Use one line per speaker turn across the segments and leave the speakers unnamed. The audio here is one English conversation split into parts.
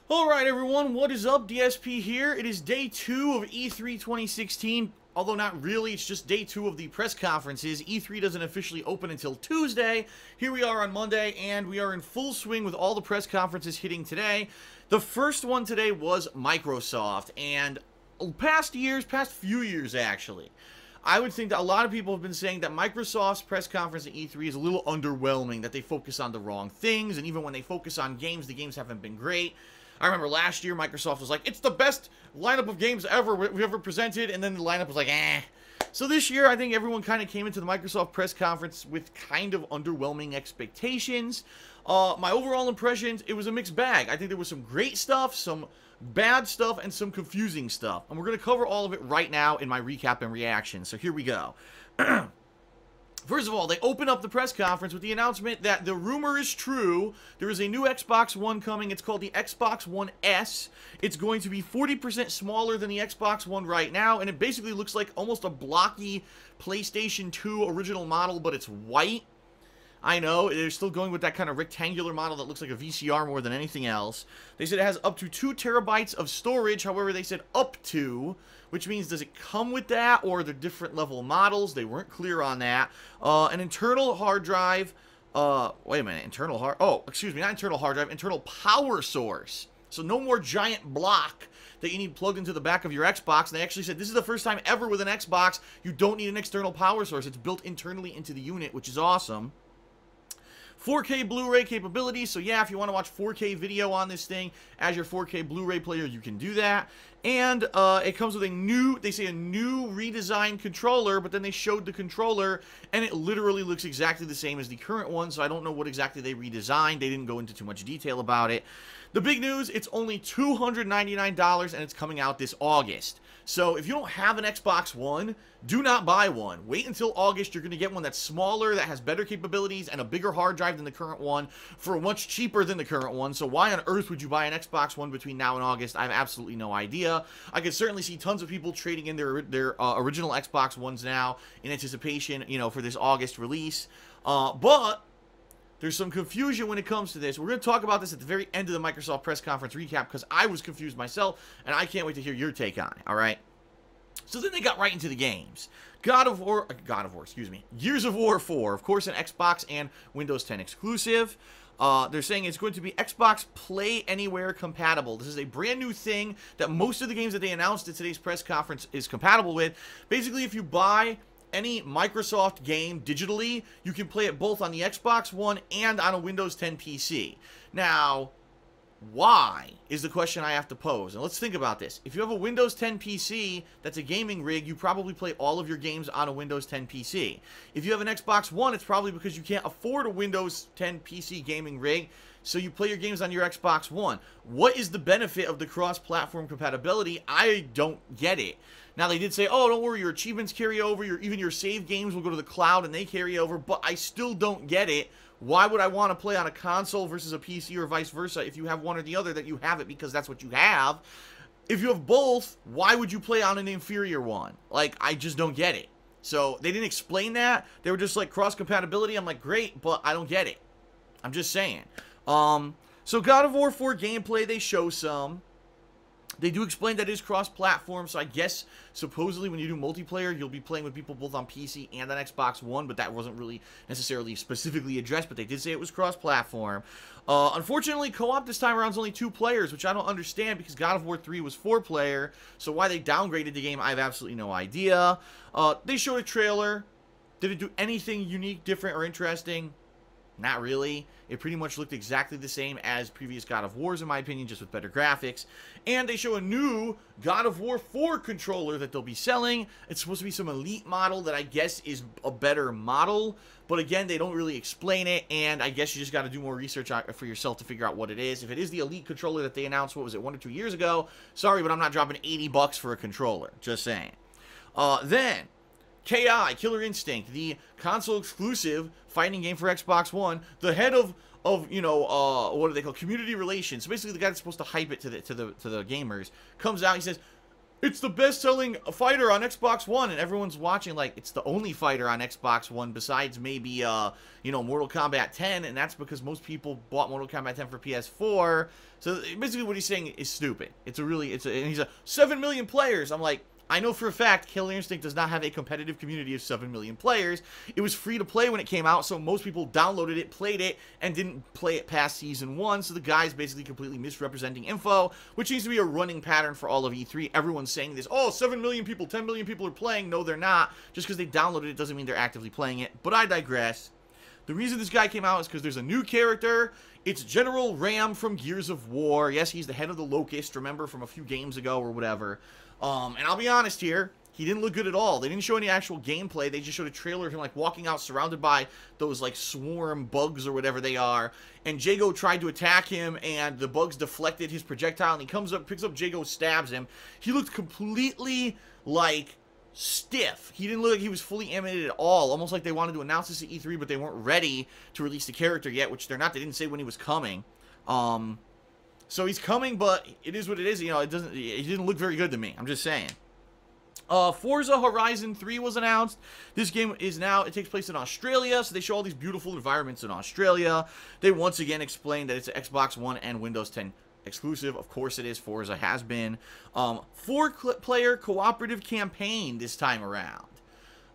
Alright everyone, what is up? DSP here. It is day 2 of E3 2016, although not really, it's just day 2 of the press conferences. E3 doesn't officially open until Tuesday. Here we are on Monday, and we are in full swing with all the press conferences hitting today. The first one today was Microsoft, and past few years actually, I would think that a lot of people have been saying that Microsoft's press conference at E3 is a little underwhelming, that they focus on the wrong things, and even when they focus on games, the games haven't been great. I remember last year, Microsoft was like, it's the best lineup of games ever we've ever presented, and then the lineup was like, eh. So this year, I think everyone kind of came into the Microsoft press conference with kind of underwhelming expectations. My overall impressions, it was a mixed bag. I think there was some great stuff, some bad stuff, and some confusing stuff. And we're going to cover all of it right now in my recap and reaction. So here we go. First of all, they open up the press conference with the announcement that the rumor is true. There is a new Xbox One coming. It's called the Xbox One S. It's going to be 40% smaller than the Xbox One right now, and it basically looks like almost a blocky PlayStation 2 original model, but it's white. I know, they're still going with that kind of rectangular model that looks like a VCR more than anything else. They said it has up to 2 terabytes of storage. However, they said up to, which means does it come with that, or are there different level models? They weren't clear on that. An internal hard drive. Wait a minute, internal power source. So no more giant block that you need plugged into the back of your Xbox. And they actually said this is the first time ever with an Xbox you don't need an external power source. It's built internally into the unit, which is awesome. 4K Blu-ray capability, so yeah, if you want to watch 4K video on this thing as your 4K Blu-ray player, you can do that. And it comes with a new redesigned controller, but then they showed the controller, and it literally looks exactly the same as the current one, so I don't know what exactly they redesigned. They didn't go into too much detail about it. The big news, it's only $299, and it's coming out this August. So if you don't have an Xbox One, do not buy one. Wait until August. You're going to get one that's smaller, that has better capabilities, and a bigger hard drive than the current one for much cheaper than the current one. So why on earth would you buy an Xbox One between now and August? I have absolutely no idea. I could certainly see tons of people trading in their original Xbox Ones now in anticipation, for this August release. But there's some confusion when it comes to this. We're going to talk about this at the very end of the Microsoft press conference recap because I was confused myself, and I can't wait to hear your take on it, all right? So then they got right into the games. Gears of War 4, of course, an Xbox and Windows 10 exclusive. They're saying it's going to be Xbox Play Anywhere compatible. This is a brand new thing that most of the games that they announced at today's press conference is compatible with. Basically, if you buy any Microsoft game digitally, you can play it both on the Xbox One and on a Windows 10 PC. Now, why is the question I have to pose. And let's think about this. If you have a Windows 10 PC that's a gaming rig, you probably play all of your games on a Windows 10 PC. If you have an Xbox One, it's probably because you can't afford a Windows 10 PC gaming rig, so you play your games on your Xbox One. What is the benefit of the cross-platform compatibility? I don't get it. Now, they did say, oh, don't worry, your achievements carry over, even your save games will go to the cloud and they carry over, but I still don't get it. Why would I want to play on a console versus a PC or vice versa? If you have one or the other, that you have it because that's what you have. If you have both, why would you play on an inferior one? Like, I just don't get it. So, they didn't explain that. They were just like, cross-compatibility. I'm like, great, but I don't get it. I'm just saying. So God of War 4 gameplay, they show some. They do explain that it is cross-platform, so I guess, supposedly, when you do multiplayer, you'll be playing with people both on PC and on Xbox One, but that wasn't really necessarily specifically addressed, but they did say it was cross-platform. Unfortunately, co-op this time around is only 2 players, which I don't understand, because God of War 3 was 4-player, so why they downgraded the game, I have absolutely no idea. They showed a trailer. Did it do anything unique, different, or interesting? Not really. It pretty much looked exactly the same as previous God of Wars, in my opinion, just with better graphics. And they show a new God of War 4 controller that they'll be selling. It's supposed to be some Elite model that I guess is a better model. But again, they don't really explain it, and I guess you just got to do more research for yourself to figure out what it is. If it is the Elite controller that they announced, what was it, 1 or 2 years ago? Sorry, but I'm not dropping $80 for a controller. Just saying. Then KI, Killer Instinct, the console-exclusive fighting game for Xbox One, the head of what do they call, community relations. So basically, the guy that's supposed to hype it to the gamers comes out. He says, it's the best-selling fighter on Xbox One, and everyone's watching like it's the only fighter on Xbox One besides maybe, you know, Mortal Kombat 10, and that's because most people bought Mortal Kombat 10 for PS4. So basically, what he's saying is stupid. And he's a 7 million players. I'm like, I know for a fact Killer Instinct does not have a competitive community of 7 million players. It was free to play when it came out, so most people downloaded it, played it, and didn't play it past Season 1, so the guy's basically completely misrepresenting info, which seems to be a running pattern for all of E3. Everyone's saying this, oh, 7 million people, 10 million people are playing. No, they're not. Just because they downloaded it doesn't mean they're actively playing it, but I digress. The reason this guy came out is because there's a new character. It's General Ram from Gears of War. Yes, he's the head of the Locust, remember, from a few games ago or whatever. And I'll be honest here, he didn't look good at all. They didn't show any actual gameplay. They just showed a trailer of him, like, walking out surrounded by those, like, swarm bugs or whatever they are. And Jago tried to attack him, and the bugs deflected his projectile, and he comes up, picks up Jago, stabs him. He looked completely, like, stiff. He didn't look like he was fully animated at all. Almost like they wanted to announce this at E3, but they weren't ready to release the character yet, which they're not. They didn't say when he was coming. So he's coming, but it is what it is. You know, it didn't look very good to me. I'm just saying. Forza Horizon 3 was announced. This game is now, it takes place in Australia, so they show all these beautiful environments in Australia. They once again explain that it's an Xbox One and Windows 10 exclusive. Of course it is. Forza has been. 4-player cooperative campaign this time around.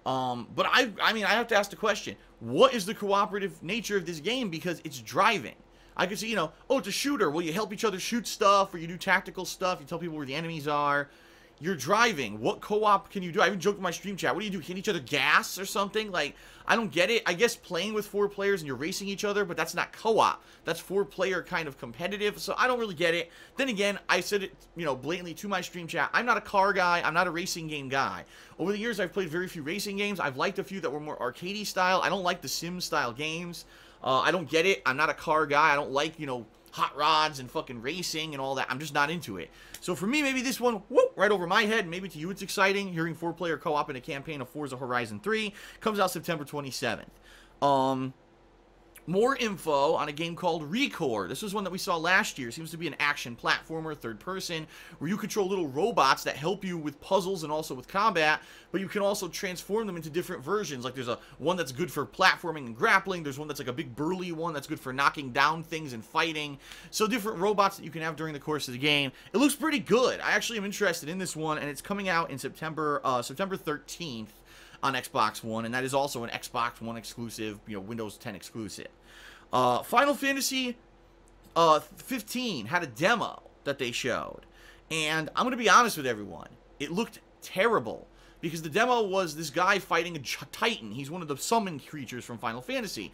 But I mean, I have to ask the question, what is the cooperative nature of this game? Because it's driving. I could see, you know, oh, it's a shooter. Well, you help each other shoot stuff, or you do tactical stuff. You tell people where the enemies are. You're driving. What co-op can you do? I even joked in my stream chat. What do you do? Hit each other gas or something? Like, I don't get it. I guess playing with 4 players and you're racing each other, but that's not co-op. That's 4-player kind of competitive, so I don't really get it. Then again, I said it, you know, blatantly to my stream chat. I'm not a car guy. I'm not a racing game guy. Over the years, I've played very few racing games. I've liked a few that were more arcadey style. I don't like the sim-style games. I don't get it. I'm not a car guy. I don't like, you know, hot rods and fucking racing and all that. I'm just not into it. So for me, maybe this one, whoop, right over my head. Maybe to you it's exciting. Hearing 4-player co-op in a campaign of Forza Horizon 3 comes out September 27th. More info on a game called Recore. This was one that we saw last year. It seems to be an action platformer, third person, where you control little robots that help you with puzzles and also with combat, but you can also transform them into different versions. Like there's one that's good for platforming and grappling. There's one that's like a big burly one that's good for knocking down things and fighting. So different robots that you can have during the course of the game. It looks pretty good. I actually am interested in this one, and it's coming out in September 13th. On Xbox One, and that is also an Xbox One exclusive, you know, Windows 10 exclusive. Final Fantasy 15 had a demo that they showed, and I'm going to be honest with everyone, it looked terrible, because the demo was this guy fighting a Titan. He's one of the summoned creatures from Final Fantasy,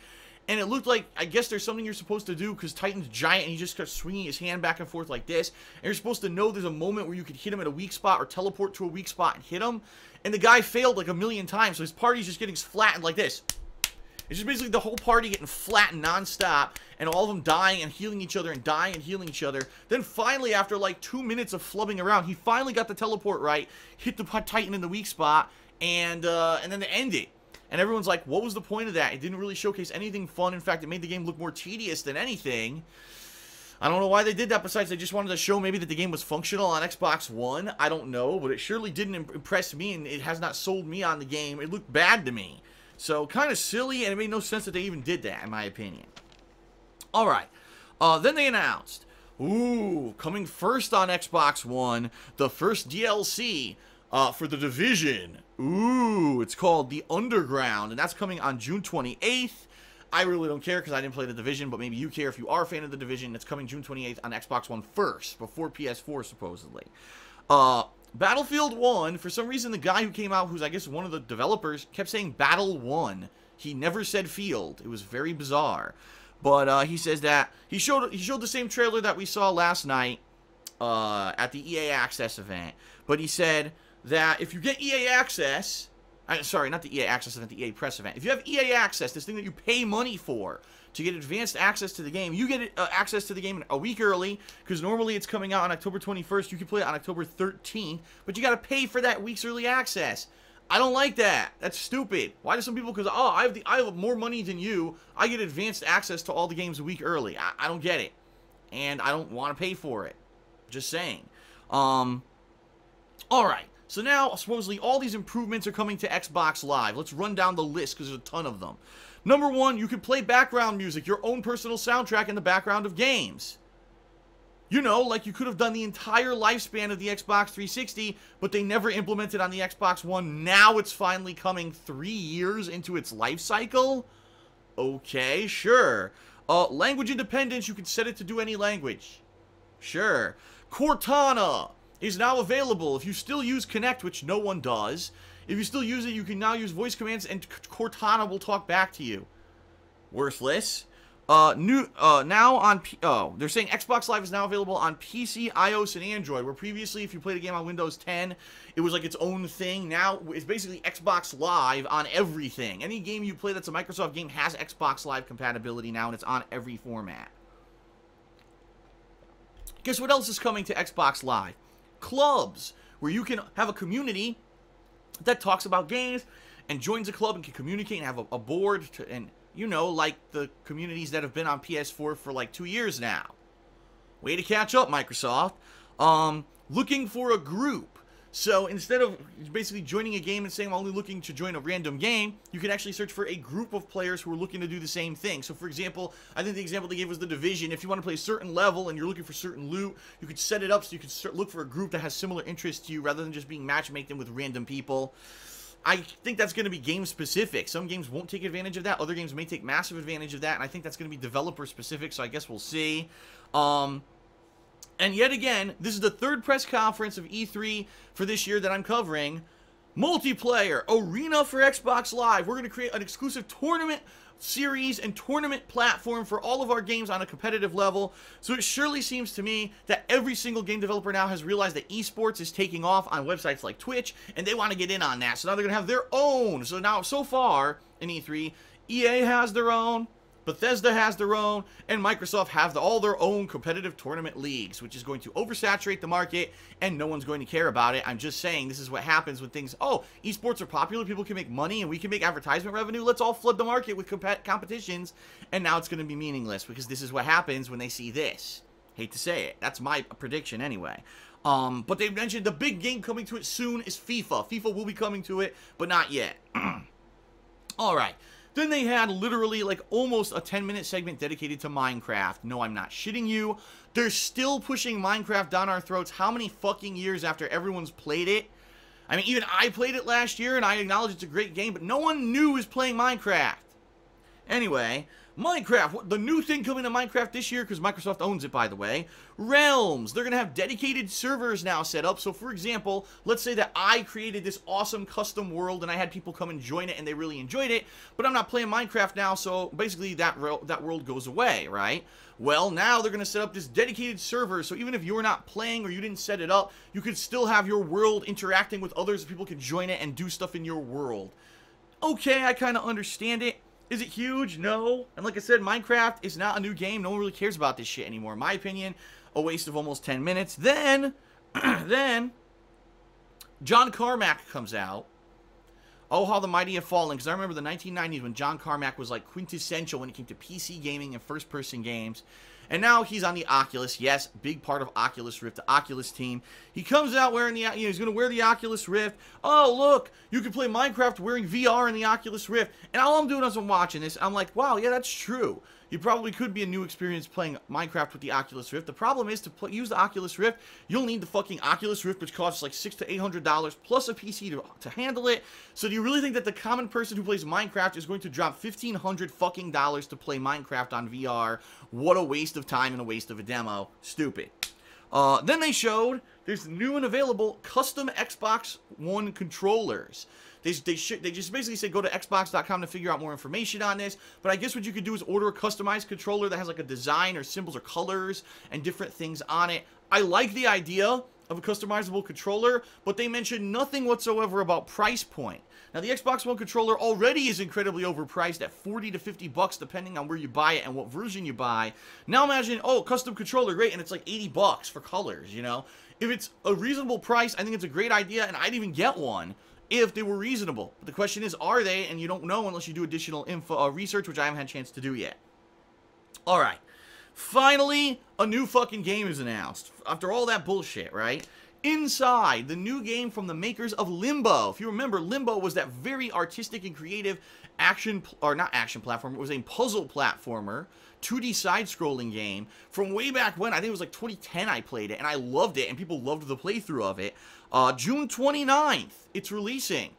and it looked like, I guess there's something you're supposed to do, because Titan's giant, and he just starts swinging his hand back and forth like this, and you're supposed to know there's a moment where you could hit him at a weak spot, or teleport to a weak spot and hit him, and the guy failed like a million times, so his party's just getting flattened like this. It's just basically the whole party getting flattened non-stop, and all of them dying and healing each other and dying and healing each other. Then finally, after like 2 minutes of flubbing around, he finally got the teleport right, hit the Titan in the weak spot, and then they end it. And everyone's like, what was the point of that? It didn't really showcase anything fun. In fact, it made the game look more tedious than anything. I don't know why they did that, besides they just wanted to show maybe that the game was functional on Xbox One. I don't know, but it surely didn't impress me, and it has not sold me on the game. It looked bad to me. So, kind of silly, and it made no sense that they even did that, in my opinion. Alright, then they announced, coming first on Xbox One, the first DLC for The Division. It's called The Underground, and that's coming on June 28th. I really don't care because I didn't play The Division, but maybe you care if you are a fan of The Division. It's coming June 28th on Xbox One first, before PS4, supposedly. Battlefield 1, for some reason, the guy who came out, who's, I guess, one of the developers, kept saying Battle 1. He never said Field. It was very bizarre. But he says that he showed the same trailer that we saw last night at the EA Access event. But he said that if you get EA Access... sorry, not the EA Access event, the EA Press event. If you have EA Access, this thing that you pay money for to get advanced access to the game, you get access to the game a week early, because normally it's coming out on October 21st. You can play it on October 13th, but you got to pay for that week's early access. I don't like that. That's stupid. Why do some people, because, oh, I have more money than you, I get advanced access to all the games a week early. I don't get it. And I don't want to pay for it. Just saying. Alright, so now supposedly all these improvements are coming to Xbox Live. Let's run down the list because there's a ton of them. Number one, you can play background music, your own personal soundtrack in the background of games. You know, like you could have done the entire lifespan of the Xbox 360, but they never implemented on the Xbox One. Now it's finally coming 3 years into its life cycle? Okay, sure. Language independence, you can set it to do any language. Sure. Cortana is now available. If you still use Kinect, which no one does, if you still use it, you can now use voice commands and Cortana will talk back to you. Worthless. Now on they're saying Xbox Live is now available on PC, iOS, and Android, where previously if you played a game on Windows 10, it was like its own thing. Now it's basically Xbox Live on everything. Any game you play that's a Microsoft game has Xbox Live compatibility now, and it's on every format. Guess what else is coming to Xbox Live? Clubs, where you can have a community that talks about games and joins a club and can communicate and have a board to, and you know, like the communities that have been on PS4 for like 2 years now. Way to catch up, Microsoft. Looking for a group. So instead of basically joining a game and saying I'm only looking to join a random game, you can actually search for a group of players who are looking to do the same thing. So for example, I think the example they gave was The Division. If you want to play a certain level and you're looking for certain loot, you could set it up so you could look for a group that has similar interests to you rather than just being matchmaking with random people. I think that's going to be game specific. Some games won't take advantage of that. Other games may take massive advantage of that. And I think that's going to be developer specific. So I guess we'll see. And yet again, this is the third press conference of E3 for this year that I'm covering. Multiplayer, Arena for Xbox Live. We're going to create an exclusive tournament series and tournament platform for all of our games on a competitive level. So it surely seems to me that every single game developer now has realized that esports is taking off on websites like Twitch, and they want to get in on that. So now they're going to have their own. So now, so far in E3, EA has their own, Bethesda has their own, and Microsoft has all their own competitive tournament leagues, which is going to oversaturate the market, and no one's going to care about it. I'm just saying this is what happens when things, oh, esports are popular, people can make money, and we can make advertisement revenue. Let's all flood the market with competitions, and now it's going to be meaningless, because this is what happens when they see this. Hate to say it. That's my prediction anyway. But they mentioned the big game coming to it soon is FIFA. FIFA will be coming to it, but not yet. Alright. Then they had literally like almost a 10-minute segment dedicated to Minecraft. No, I'm not shitting you. They're still pushing Minecraft down our throats. How many fucking years after everyone's played it? I mean, even I played it last year, and I acknowledge it's a great game, but no one new is playing Minecraft. Anyway, Minecraft, the new thing coming to Minecraft this year, because Microsoft owns it, by the way, Realms. They're going to have dedicated servers now set up. So, for example, let's say that I created this awesome custom world, and I had people come and join it, and they really enjoyed it, but I'm not playing Minecraft now, so basically that world goes away, right? Well, now they're going to set up this dedicated server, so even if you're not playing or you didn't set it up, you could still have your world interacting with others, people can join it and do stuff in your world. Okay, I kind of understand it. Is it huge? No. And like I said, Minecraft is not a new game. No one really cares about this shit anymore. In my opinion, a waste of almost 10 minutes. Then, John Carmack comes out. Oh, how the mighty have fallen. Because I remember the 1990s when John Carmack was like quintessential when it came to PC gaming and first-person games. And now he's on the Oculus. Yes, big part of Oculus Rift, the Oculus team. He comes out wearing the, he's going to wear the Oculus Rift. Oh, look, you can play Minecraft wearing VR in the Oculus Rift. And all I'm doing as I'm watching this, I'm like, wow, yeah, that's true. You probably could be a new experience playing Minecraft with the Oculus Rift. The problem is, to use the Oculus Rift, you'll need the fucking Oculus Rift, which costs like $600 to $800, plus a PC to handle it. So do you really think that the common person who plays Minecraft is going to drop $1,500 fucking dollars to play Minecraft on VR? What a waste of time and a waste of a demo. Stupid. Then they showed there's new and available custom Xbox One controllers. They just basically said go to Xbox.com to figure out more information on this. But I guess what you could do is order a customized controller that has like a design or symbols or colors and different things on it. I like the idea of a customizable controller, but they mentioned nothing whatsoever about price point. Now, the Xbox One controller already is incredibly overpriced at $40 to $50 depending on where you buy it and what version you buy. Now imagine, oh, custom controller, great, and it's like $80 for colors, you know? If it's a reasonable price, I think it's a great idea, and I'd even get one if they were reasonable. But the question is, are they? And you don't know unless you do additional research, which I haven't had a chance to do yet. Alright. Finally, a new fucking game is announced. After all that bullshit, right? Inside, the new game from the makers of Limbo. If you remember, Limbo was that very artistic and creative action, or not action platformer, it was a puzzle platformer, 2D side-scrolling game from way back when. I think it was like 2010 I played it, and I loved it, and people loved the playthrough of it. June 29th, it's releasing.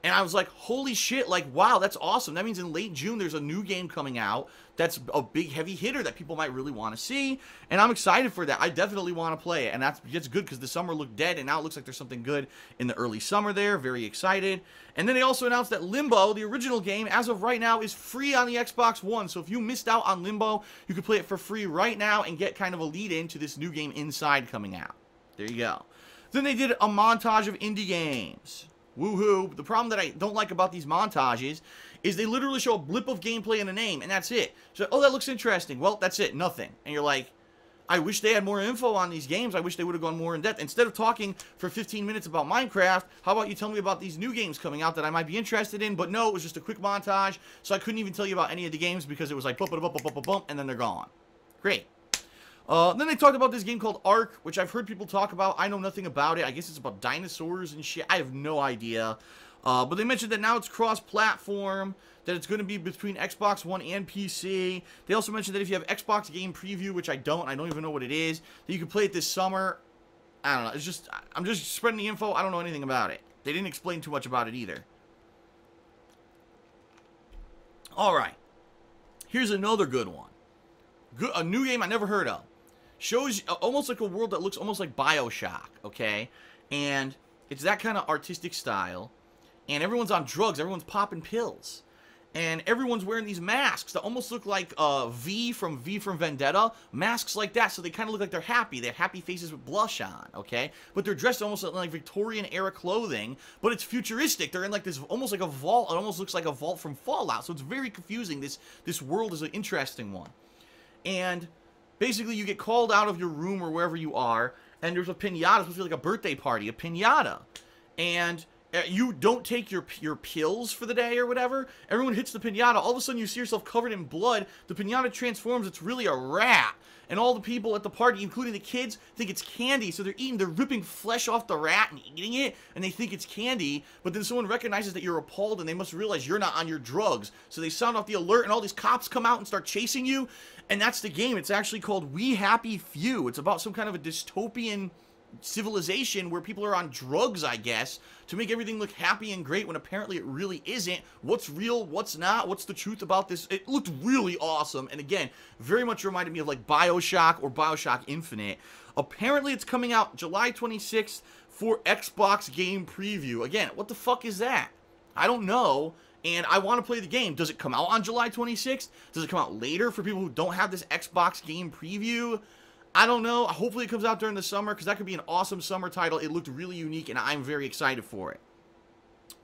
And I was like, holy shit, like, wow, that's awesome. That means in late June, there's a new game coming out that's a big, heavy hitter that people might really want to see. And I'm excited for that. I definitely want to play it. And that's good because the summer looked dead, and now it looks like there's something good in the early summer there. Very excited. And then they also announced that Limbo, the original game, as of right now, is free on the Xbox One. So if you missed out on Limbo, you can play it for free right now and get kind of a lead-in to this new game Inside coming out. There you go. Then they did a montage of indie games. Woohoo. The problem that I don't like about these montages is they literally show a blip of gameplay and a name, and that's it. So, oh, that looks interesting. Well, that's it. Nothing. And you're like, I wish they had more info on these games. I wish they would have gone more in depth. Instead of talking for 15 minutes about Minecraft, how about you tell me about these new games coming out that I might be interested in? But no, it was just a quick montage, so I couldn't even tell you about any of the games because it was like bump, bump, bump, bump, bump, and then they're gone. Great. Then they talked about this game called Ark, which I've heard people talk about. I know nothing about it. I guess it's about dinosaurs and shit. I have no idea. But they mentioned that now it's cross-platform, that it's going to be between Xbox One and PC. They also mentioned that if you have Xbox Game Preview, which I don't even know what it is, that you can play it this summer. I don't know. It's just, I'm just spreading the info. I don't know anything about it. They didn't explain too much about it either. Alright. Here's another good one. A new game I never heard of. Shows almost like a world that looks almost like BioShock, okay? And it's that kind of artistic style. And everyone's on drugs. Everyone's popping pills. And everyone's wearing these masks that almost look like V from Vendetta. Masks like that, so they kind of look like they're happy. They have happy faces with blush on, okay? But they're dressed almost like Victorian-era clothing, but it's futuristic. They're in like this, almost like a vault. It almost looks like a vault from Fallout, so it's very confusing. This world is an interesting one. And basically, you get called out of your room or wherever you are, and there's a piñata. It's supposed to be like a birthday party, a piñata. And you don't take your pills for the day or whatever. Everyone hits the piñata. All of a sudden, you see yourself covered in blood. The piñata transforms. It's really a rat. And all the people at the party, including the kids, think it's candy. So they're ripping flesh off the rat and eating it, and they think it's candy. But then someone recognizes that you're appalled, and they must realize you're not on your drugs. So they sound off the alert, and all these cops come out and start chasing you. And that's the game. It's actually called We Happy Few. It's about some kind of a dystopian civilization where people are on drugs, I guess, to make everything look happy and great when apparently it really isn't. What's real, what's not, what's the truth about this? It looked really awesome, and again, very much reminded me of like BioShock or BioShock Infinite. Apparently it's coming out July 26th for Xbox Game Preview. Again, what the fuck is that? I don't know, and I want to play the game. Does it come out on July 26th? Does it come out later for people who don't have this Xbox Game Preview? I don't know. Hopefully it comes out during the summer, because that could be an awesome summer title. It looked really unique, and I'm very excited for it.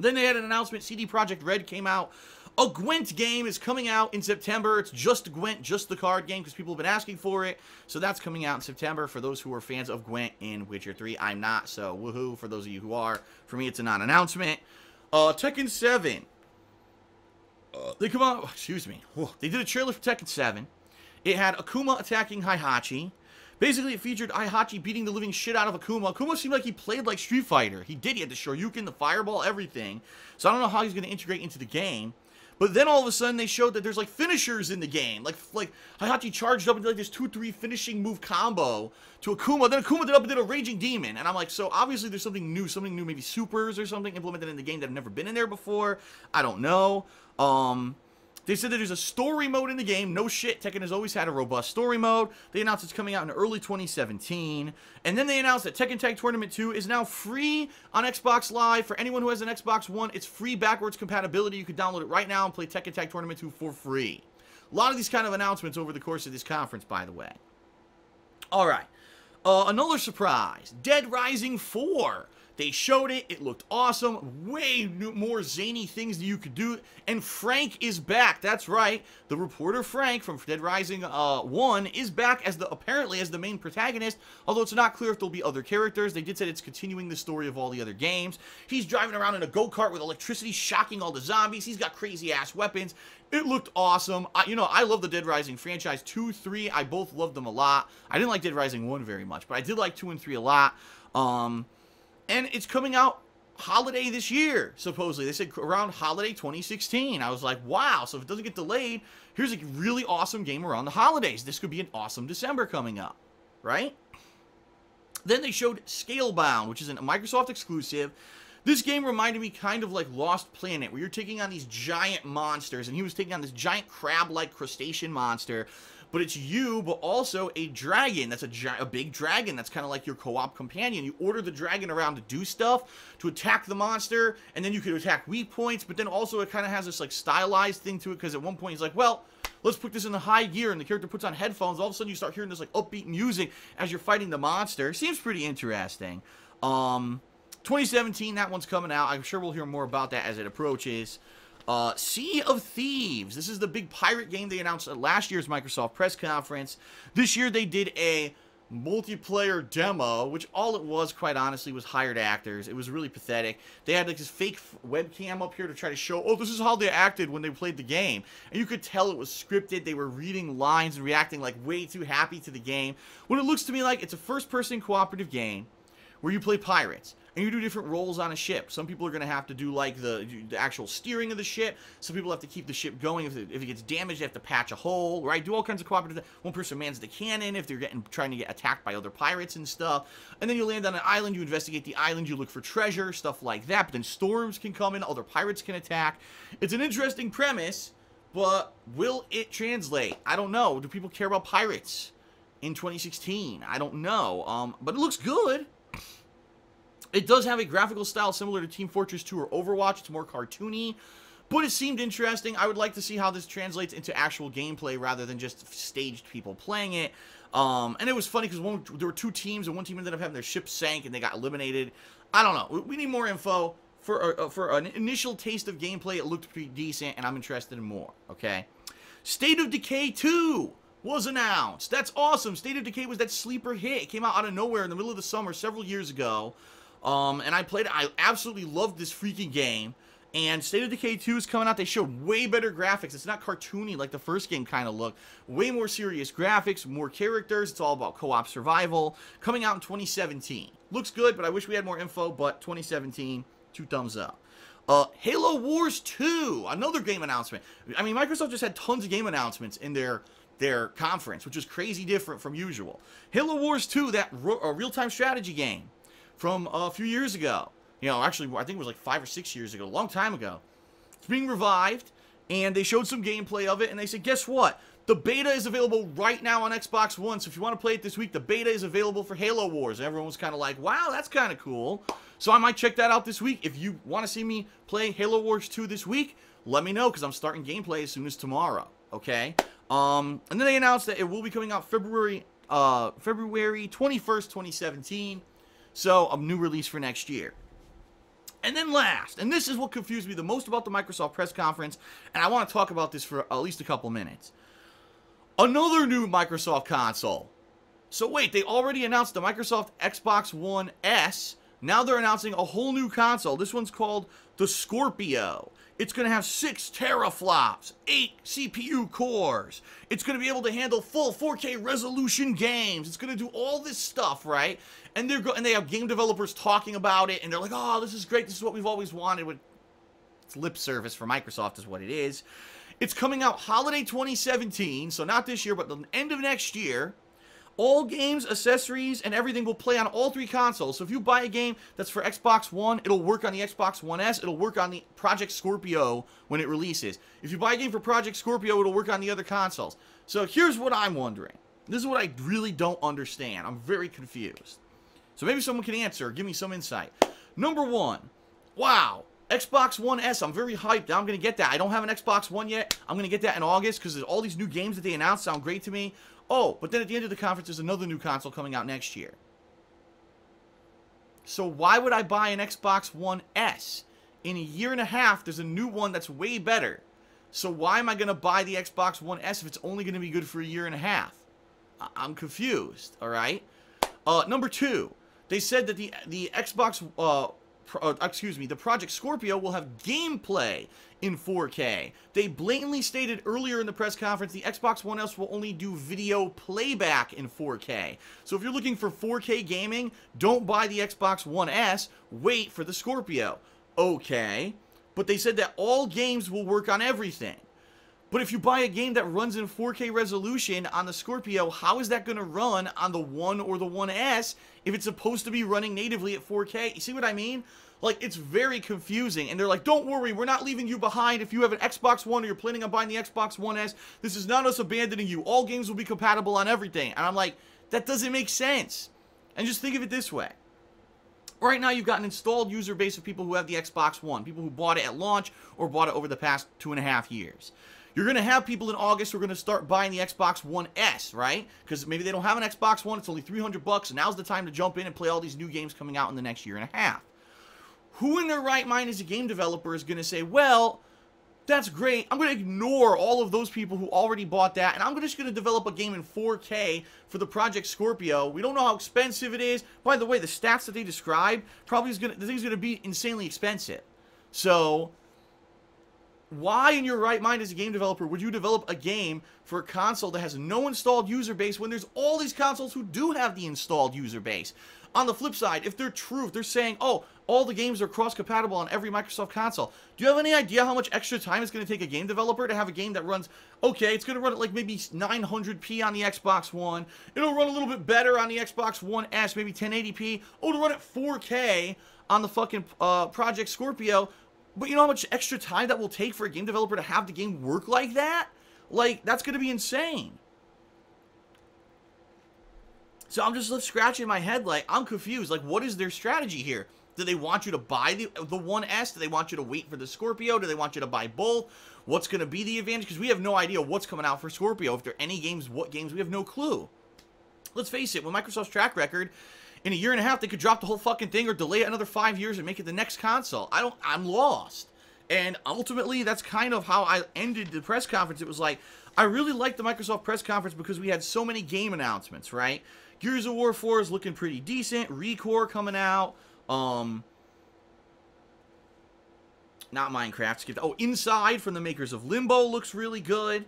Then they had an announcement. CD Projekt Red came out. A Gwent game is coming out in September. It's just Gwent, just the card game, because people have been asking for it. So that's coming out in September for those who are fans of Gwent in Witcher 3. I'm not, so woohoo for those of you who are. For me, it's a non-announcement. Tekken 7. They come out, excuse me. They did a trailer for Tekken 7. It had Akuma attacking Heihachi. Basically, it featured Heihachi beating the living shit out of Akuma. Akuma seemed like he played like Street Fighter. He did. He had the Shoryuken, the Fireball, everything. So I don't know how he's going to integrate into the game. But then all of a sudden, they showed that there's like finishers in the game. Like Heihachi charged up into like this 2-3 finishing move combo to Akuma. Then Akuma did a Raging Demon. And I'm like, so obviously there's something new, maybe supers or something implemented in the game that have never been in there before. I don't know. They said that there's a story mode in the game. No shit, Tekken has always had a robust story mode. They announced it's coming out in early 2017. And then they announced that Tekken Tag Tournament 2 is now free on Xbox Live. For anyone who has an Xbox One, it's free backwards compatibility. You can download it right now and play Tekken Tag Tournament 2 for free. A lot of these kind of announcements over the course of this conference, by the way. Alright. Another surprise. Dead Rising 4. They showed it. It looked awesome. Way more zany things that you could do. And Frank is back. That's right. The reporter Frank from Dead Rising 1 is back apparently as the main protagonist, although it's not clear if there'll be other characters. They did say it's continuing the story of all the other games. He's driving around in a go-kart with electricity, shocking all the zombies. He's got crazy-ass weapons. It looked awesome. I love the Dead Rising franchise. 2, 3, I both loved them a lot. I didn't like Dead Rising 1 very much, but I did like 2 and 3 a lot. And it's coming out holiday this year, supposedly. They said around holiday 2016. I was like, wow, so if it doesn't get delayed, here's a really awesome game around the holidays. This could be an awesome December coming up, right? Then they showed Scalebound, which is a Microsoft exclusive. This game reminded me kind of like Lost Planet, where you're taking on these giant monsters, and he was taking on this giant crab-like crustacean monster. But it's you, but also a dragon. That's a big dragon. That's kind of like your co-op companion. You order the dragon around to do stuff, to attack the monster, and then you can attack weak points. But then also it kind of has this like stylized thing to it, because at one point he's like, well, let's put this in the high gear, and the character puts on headphones. All of a sudden you start hearing this like upbeat music as you're fighting the monster. Seems pretty interesting. 2017, that one's coming out. I'm sure we'll hear more about that as it approaches. Sea of Thieves. This is the big pirate game they announced at last year's Microsoft press conference. This year they did a multiplayer demo, which all it was, quite honestly, was hired actors. It was really pathetic. They had like this fake webcam up here to try to show, oh, this is how they acted when they played the game. And you could tell it was scripted. They were reading lines and reacting like way too happy to the game. When it looks to me like it's a first-person cooperative game where you play pirates. And you do different roles on a ship. Some people are going to have to do, like, the actual steering of the ship. Some people have to keep the ship going. If it gets damaged, they have to patch a hole, right? Do all kinds of cooperative. One person mans the cannon if they're trying to get attacked by other pirates and stuff. And then you land on an island. You investigate the island. You look for treasure, stuff like that. But then storms can come in. Other pirates can attack. It's an interesting premise, but will it translate? I don't know. Do people care about pirates in 2016? I don't know. But it looks good. It does have a graphical style similar to Team Fortress 2 or Overwatch. It's more cartoony, but it seemed interesting. I would like to see how this translates into actual gameplay rather than just staged people playing it. And it was funny because there were 2 teams, and one team ended up having their ship sank, and they got eliminated. I don't know. We need more info. For an initial taste of gameplay, it looked pretty decent, and I'm interested in more, okay? State of Decay 2 was announced. That's awesome. State of Decay was that sleeper hit. It came out of nowhere in the middle of the summer several years ago. And I played it. I absolutely loved this freaking game. And State of Decay 2 is coming out. They showed way better graphics. It's not cartoony like the first game kind of looked. Way more serious graphics, more characters. It's all about co-op survival. Coming out in 2017. Looks good, but I wish we had more info. But 2017, 2 thumbs up. Halo Wars 2, another game announcement. I mean, Microsoft just had tons of game announcements in their conference, which is crazy different from usual. Halo Wars 2, that real-time strategy game from a few years ago. You know, actually, I think it was like 5 or 6 years ago, a long time ago. It's being revived, and they showed some gameplay of it, and they said, guess what? The beta is available right now on Xbox One, so if you want to play it this week, the beta is available for Halo Wars. And everyone was kind of like, wow, that's kind of cool. So I might check that out this week. If you want to see me play Halo Wars 2 this week, let me know, because I'm starting gameplay as soon as tomorrow, okay? And then they announced that it will be coming out February 21st, 2017. So, a new release for next year. And then last, and this is what confused me the most about the Microsoft press conference, and I want to talk about this for at least a couple minutes. Another new Microsoft console. So wait, they already announced the Microsoft Xbox One S. Now they're announcing a whole new console. This one's called the Scorpio. It's going to have 6 teraflops, 8 CPU cores. It's going to be able to handle full 4K resolution games. It's going to do all this stuff, right? And they have game developers talking about it, and they're like, oh, this is great. This is what we've always wanted. It's lip service for Microsoft is what it is. It's coming out holiday 2017, so not this year, but the end of next year. All games, accessories, and everything will play on all 3 consoles. So if you buy a game that's for Xbox One, it'll work on the Xbox One S. It'll work on the Project Scorpio when it releases. If you buy a game for Project Scorpio, it'll work on the other consoles. So here's what I'm wondering. This is what I really don't understand. I'm very confused. So maybe someone can answer or give me some insight. Number 1, wow, Xbox One S. I'm very hyped. I'm going to get that. I don't have an Xbox One yet. I'm going to get that in August because all these new games that they announced sound great to me. Oh, but then at the end of the conference, there's another new console coming out next year. So why would I buy an Xbox One S? In a year and a half, there's a new one that's way better. So why am I going to buy the Xbox One S if it's only going to be good for a year and a half? I'm confused, all right? Number 2, they said that the Xbox, the Project Scorpio will have gameplay in 4K. They blatantly stated earlier in the press conference the Xbox One S will only do video playback in 4K. So if you're looking for 4K gaming, don't buy the Xbox One S, wait for the Scorpio. Okay, but they said that all games will work on everything. But if you buy a game that runs in 4K resolution on the Scorpio, how is that going to run on the One or the One S if it's supposed to be running natively at 4K? You see what I mean? Like, it's very confusing. And they're like, don't worry, we're not leaving you behind. If you have an Xbox One or you're planning on buying the Xbox One S, this is not us abandoning you. All games will be compatible on everything. And I'm like, that doesn't make sense. And just think of it this way. Right now, you've got an installed user base of people who have the Xbox One, people who bought it at launch or bought it over the past 2.5 years. You're going to have people in August who are going to start buying the Xbox One S, right? Because maybe they don't have an Xbox One, it's only $300, and now's the time to jump in and play all these new games coming out in the next year and a half. Who in their right mind as a game developer is going to say, well, that's great, I'm going to ignore all of those people who already bought that, and I'm just going to develop a game in 4K for the Project Scorpio. We don't know how expensive it is. By the way, the stats that they describe, the thing's going to be insanely expensive. So why in your right mind as a game developer would you develop a game for a console that has no installed user base when there's all these consoles who do have the installed user base? On the flip side, if they're true, if they're saying, oh, all the games are cross-compatible on every Microsoft console, do you have any idea how much extra time it's going to take a game developer to have a game that runs, okay, it's going to run at like maybe 900p on the Xbox One, it'll run a little bit better on the Xbox One S, maybe 1080p, oh, it'll run at 4K on the fucking Project Scorpio. But you know how much extra time that will take for a game developer to have the game work like that? Like, that's going to be insane. So I'm just left scratching my head like, I'm confused. Like, what is their strategy here? Do they want you to buy the One S? Do they want you to wait for the Scorpio? Do they want you to buy both? What's going to be the advantage? Because we have no idea what's coming out for Scorpio. If there are any games, what games, we have no clue. Let's face it, with Microsoft's track record, in a year and a half, they could drop the whole fucking thing or delay it another 5 years and make it the next console. I'm lost. And ultimately, that's kind of how I ended the press conference. It was like, I really liked the Microsoft press conference because we had so many game announcements, right? Gears of War 4 is looking pretty decent. ReCore coming out. Not Minecraft. Oh, Inside from the makers of Limbo looks really good.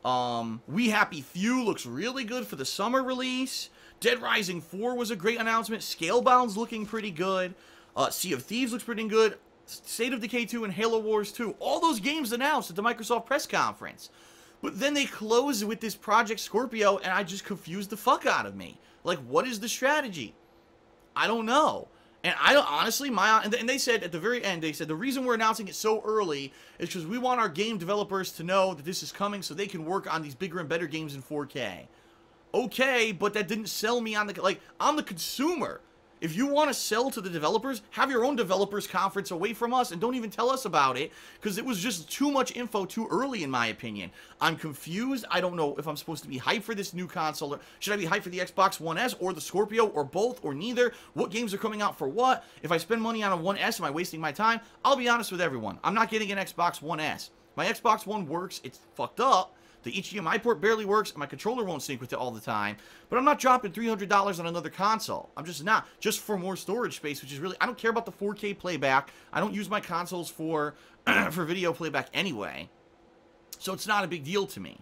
We Happy Few looks really good for the summer release. Dead Rising 4 was a great announcement. Scalebound's looking pretty good. Sea of Thieves looks pretty good. State of Decay 2 and Halo Wars 2. All those games announced at the Microsoft press conference. But then they close with this Project Scorpio, and I just confused the fuck out of me. Like, what is the strategy? I don't know. And I don't, honestly, and they said at the very end, they said the reason we're announcing it so early is because we want our game developers to know that this is coming so they can work on these bigger and better games in 4K. Okay, but that didn't sell me on the, like, I'm the consumer. If you want to sell to the developers, have your own developers conference away from us and don't even tell us about it because it was just too much info too early in my opinion. I'm confused. I don't know if I'm supposed to be hyped for this new console or should I be hyped for the Xbox One S or the Scorpio or both or neither? What games are coming out for what? If I spend money on a One S, am I wasting my time? I'll be honest with everyone. I'm not getting an Xbox One S. My Xbox One works. It's fucked up. The HDMI port barely works, and my controller won't sync with it all the time. But I'm not dropping $300 on another console. I'm just not. Just for more storage space, which is really... I don't care about the 4K playback. I don't use my consoles for video playback anyway. So it's not a big deal to me.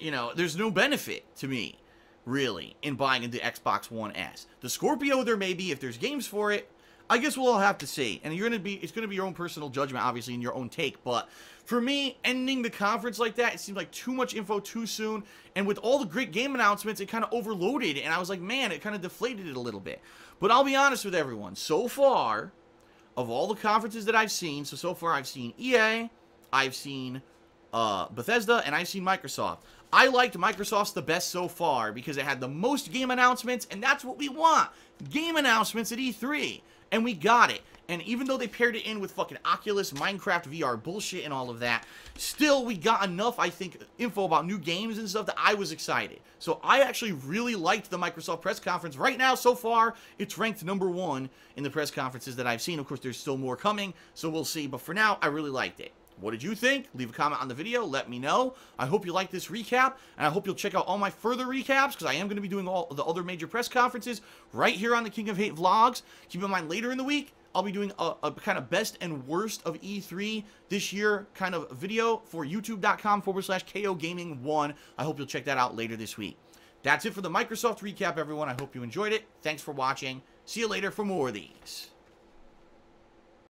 You know, there's no benefit to me, really, in buying the Xbox One S. The Scorpio, there may be, if there's games for it. I guess we'll all have to see. And it's going to be your own personal judgment, obviously, and your own take. But for me, ending the conference like that, it seemed like too much info too soon. And with all the great game announcements, it kind of overloaded. And I was like, man, it kind of deflated it a little bit. But I'll be honest with everyone. So far, of all the conferences that I've seen, so far I've seen EA, I've seen Bethesda, and I've seen Microsoft. I liked Microsoft's the best so far because it had the most game announcements, and that's what we want. Game announcements at E3. And we got it. And even though they paired it in with fucking Oculus, Minecraft VR bullshit and all of that, still we got enough, I think, info about new games and stuff that I was excited. So I actually really liked the Microsoft press conference. Right now, so far, it's ranked #1 in the press conferences that I've seen. Of course, there's still more coming, so we'll see. But for now, I really liked it. What did you think? Leave a comment on the video. Let me know. I hope you like this recap, and I hope you'll check out all my further recaps, because I am going to be doing all the other major press conferences right here on the King of Hate vlogs. Keep in mind, later in the week, I'll be doing a kind of best and worst of E3 this year kind of video for youtube.com/KO Gaming 1. I hope you'll check that out later this week. That's it for the Microsoft recap, everyone. I hope you enjoyed it. Thanks for watching. See you later for more of these.